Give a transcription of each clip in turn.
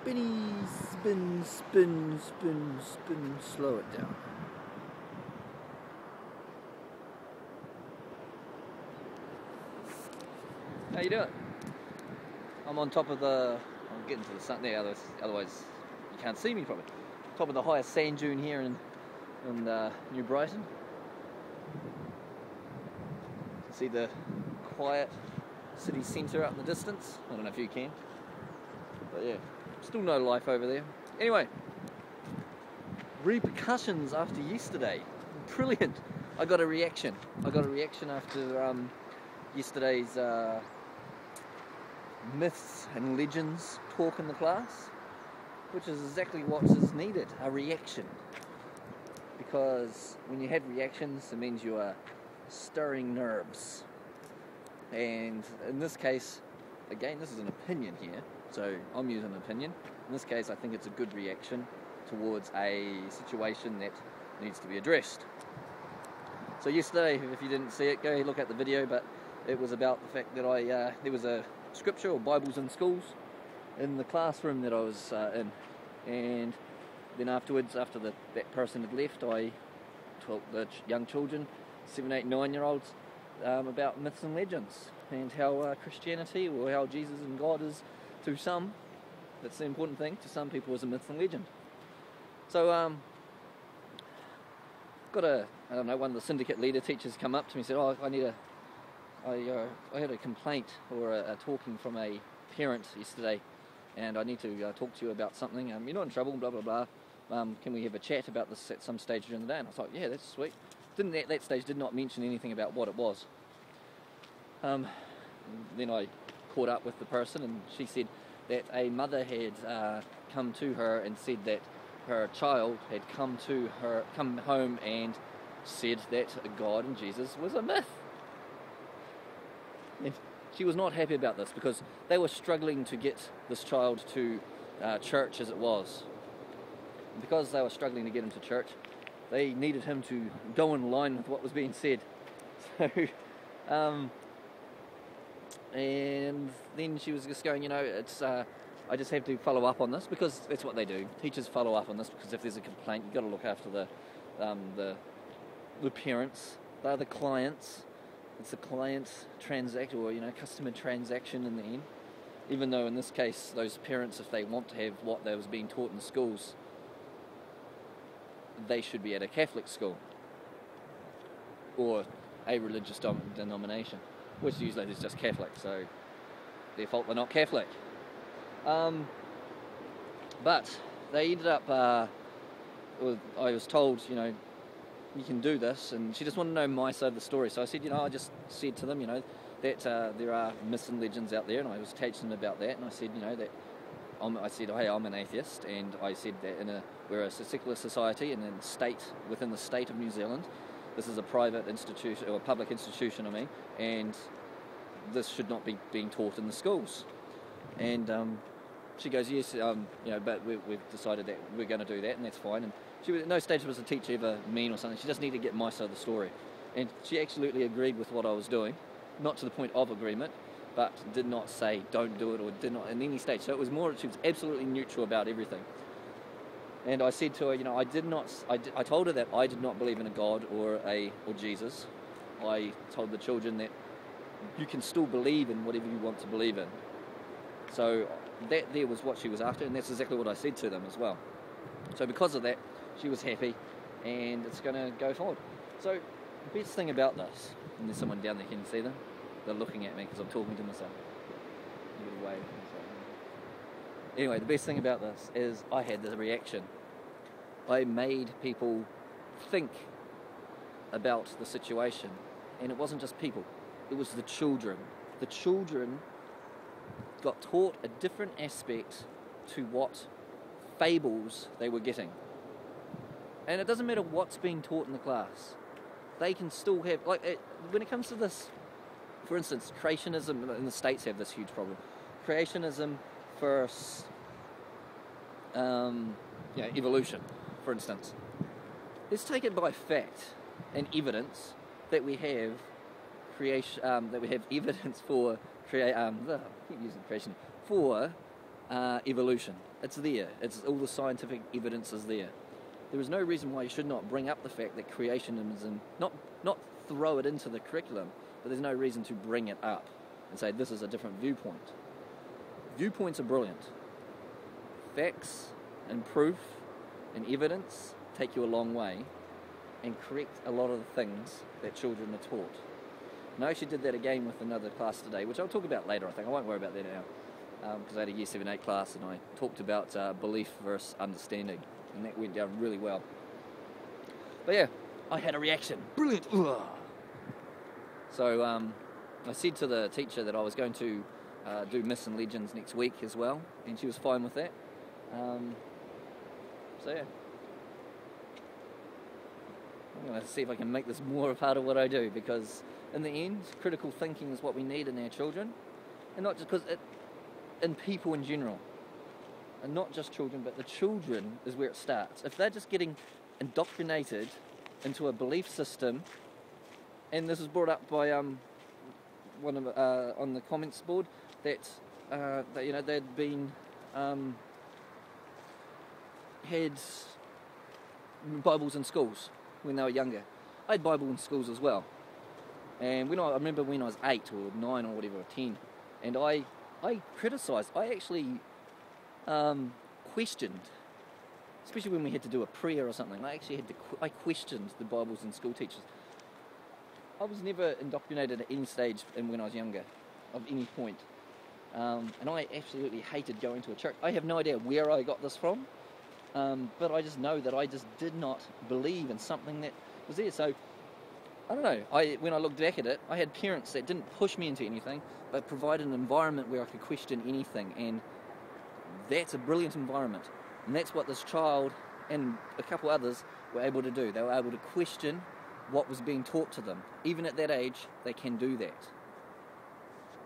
spinny, spin, spin, spin, spin, slow it down. How you doing? I'm on top of the, I'm getting to the sun there, otherwise you can't see me probably. Top of the highest sand dune here in New Brighton. See the quiet city centre out in the distance. I don't know if you can, but yeah, still no life over there. Anyway, repercussions after yesterday. Brilliant. I got a reaction after yesterday's myths and legends talk in the class, which is exactly what is needed, a reaction. Because when you have reactions, it means you are stirring nerves. And in this case, again, this is an opinion here, so I'm using an opinion. In this case, I think it's a good reaction towards a situation that needs to be addressed. So yesterday, if you didn't see it, go look at the video, but it was about the fact that there was a scripture or Bibles in schools in the classroom that I was in, and then afterwards, after that person had left, I taught the young children, 7, 8, 9-year-olds, about myths and legends and how Christianity, or how Jesus and God is, to some, that's the important thing, to some people is a myth and legend. So one of the syndicate leader teachers come up to me and said, I had a complaint or a talking from a parent yesterday, and I need to talk to you about something. You're not in trouble, blah, blah, blah. Can we have a chat about this at some stage during the day? And I was like, yeah, that's sweet. Didn't at that stage did not mention anything about what it was. Then I caught up with the person, and she said that a mother had come to her and said that her child had come home and said that God and Jesus was a myth. And she was not happy about this because they were struggling to get this child to church as it was. And because they were struggling to get him to church, they needed him to go in line with what was being said. So, and then she was just going, I just have to follow up on this, because that's what they do. Teachers follow up on this because if there's a complaint, you've got to look after the parents. They're the clients. It's the client's customer transaction in the end. Even though in this case, those parents, if they want to have what they was being taught in the schools, they should be at a Catholic school or a religious denomination, which usually is just Catholic, so their fault they're not Catholic. But they ended up, I was told, you can do this, and she just wanted to know my side of the story. So I said, I just said to them, that there are myths and legends out there, and I was teaching them about that, and I said, hey, I'm an atheist, and I said that we're a secular society, and within the state of New Zealand, this is a private institution, or a public institution, and this should not be being taught in the schools. And she goes, yes, but we've decided that we're going to do that, and that's fine. And she, at no stage was the teacher ever mean or something. She just needed to get my side of the story. And she absolutely agreed with what I was doing, not to the point of agreement, but did not say don't do it, or did not in any stage. So it was more, she was absolutely neutral about everything. And I said to her, I told her that I did not believe in a God or Jesus. I told the children that you can still believe in whatever you want to believe in. So that there was what she was after, and that's exactly what I said to them as well. So because of that, she was happy, and it's going to go forward. So the best thing about this, and there's someone down there, can you see them? They're looking at me because I'm talking to myself. Anyway, the best thing about this is I had the reaction. I made people think about the situation, and it wasn't just people, it was the children. The children got taught a different aspect to what fables they were getting. And it doesn't matter what's being taught in the class. They can still have, when it comes to this, for instance, creationism, in the States have this huge problem. Creationism versus evolution, for instance. Let's take it by fact and evidence that we have evidence for creation, for evolution. It's there. It's all the scientific evidence is there. There is no reason why you should not bring up the fact that creationism, not throw it into the curriculum, but there's no reason to bring it up and say this is a different viewpoint. Viewpoints are brilliant. Facts and proof and evidence take you a long way and correct a lot of the things that children are taught. And I actually did that again with another class today, which I'll talk about later, I think. I won't worry about that now, because I had a Year 7-8 class and I talked about belief versus understanding, and that went down really well. But yeah, I had a reaction. Brilliant! Ugh. So I said to the teacher that I was going to do Myths and Legends next week as well, and she was fine with that. So yeah, I'm going to see if I can make this more a part of what I do, because in the end, critical thinking is what we need in our children, and not just because in people in general, and not just children, but the children is where it starts. If they're just getting indoctrinated into a belief system, and this was brought up by one of on the comments board that they'd been had Bibles in schools when they were younger. I had Bible in schools as well, and I remember when I was 8 or 9 or whatever, or 10, and I criticised. I actually questioned, especially when we had to do a prayer or something. I questioned the Bibles in school teachers. I was never indoctrinated at any stage when I was younger, of any point. And I absolutely hated going to a church. I have no idea where I got this from, but I just know that I just did not believe in something that was there. So, I don't know, when I look back at it, I had parents that didn't push me into anything, but provided an environment where I could question anything, and that's a brilliant environment. And that's what this child and a couple others were able to do. They were able to question what was being taught to them. Even at that age, they can do that.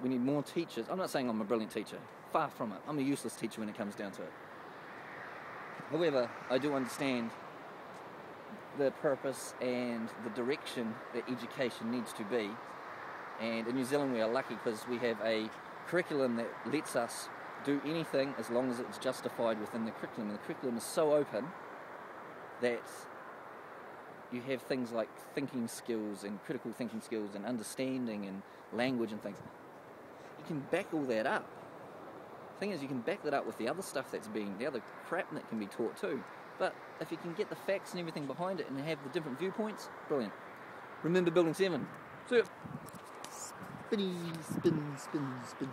We need more teachers. I'm not saying I'm a brilliant teacher. Far from it. I'm a useless teacher when it comes down to it. However, I do understand the purpose and the direction that education needs to be. And in New Zealand we are lucky because we have a curriculum that lets us do anything as long as it's justified within the curriculum. And the curriculum is so open that you have things like thinking skills and critical thinking skills and understanding and language and things. You can back all that up. The thing is, you can back that up with the other stuff the other crap that can be taught too. But if you can get the facts and everything behind it and have the different viewpoints, brilliant. Remember Building 7. See ya. Spinny, spin, spin, spin.